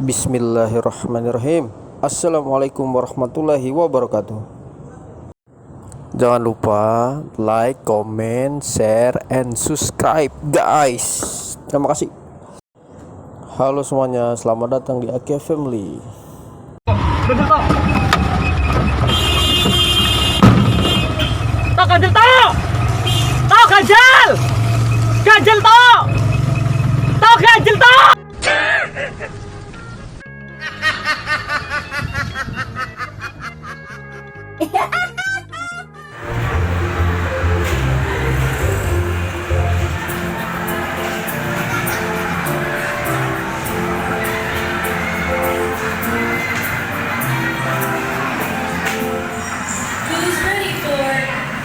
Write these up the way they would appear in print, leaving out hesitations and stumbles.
Bismillahirrahmanirrahim. Assalamualaikum warahmatullahi wabarakatuh. Jangan lupa like, comment, share, and subscribe guys. Terima kasih. Halo semuanya, selamat datang di Akia Family. Tok ganjel tok! Tok ganjel! Ganjel tok! Tok ganjel tok! Who's ready for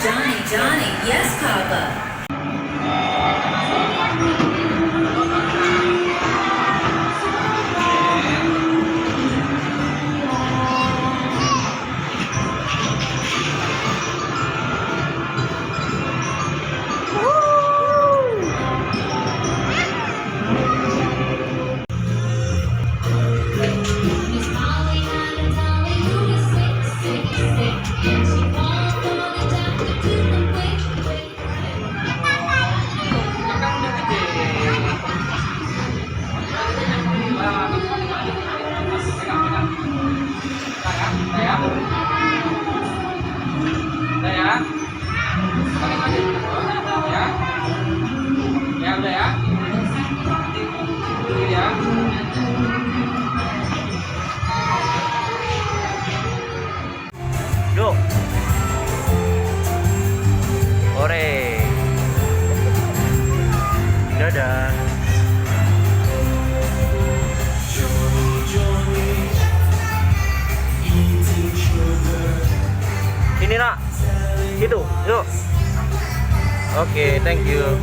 Johnny, Johnny, yes, Papa? Miss Molly had a dolly who was sick, sick, sick, and she called for the doctor to come quick, quick, quick. Yuk. Ore. Dadah. Sini nak. Situ. Yuk. Oke, thank you.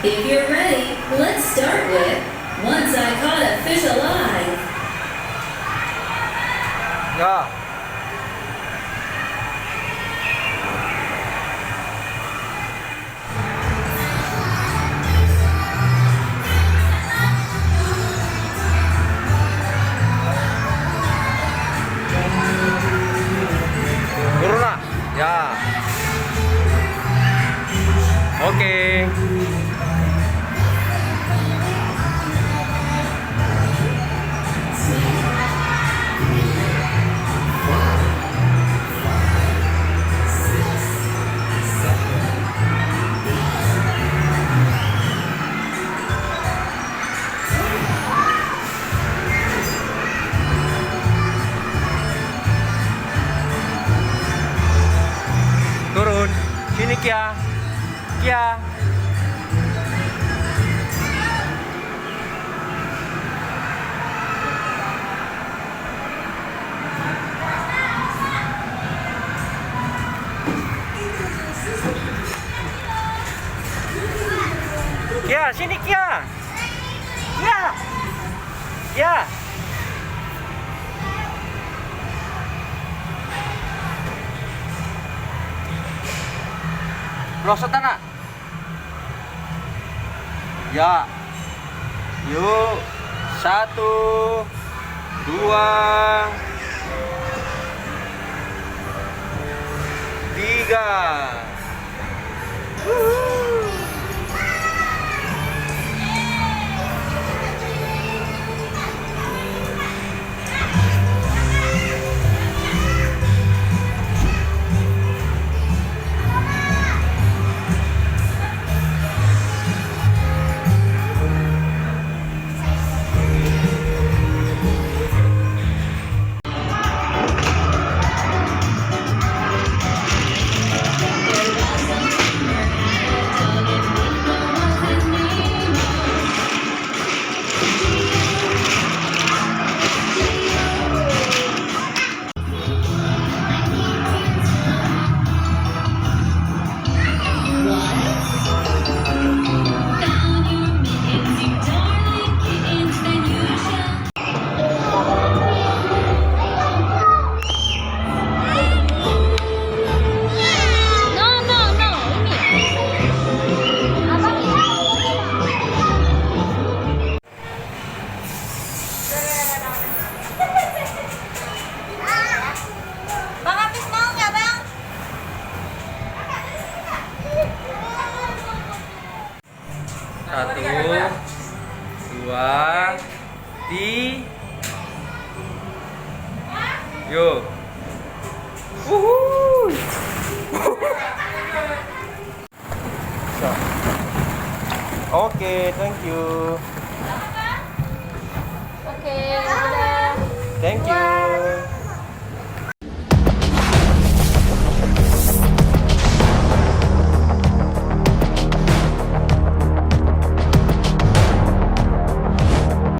If you're ready, let's start with Once I Caught a Fish Alive. Ya. Turun nak. Ya. Oke. Turun. Sini Kia. Kia. Kia, sini Kia. Kia. Kia. Pelosotan nak. Ya. Yuk. 1, 2, 3. Satu, dua, yuk. Wuhuy. Oke, thank you. Oke, dadah. Thank you.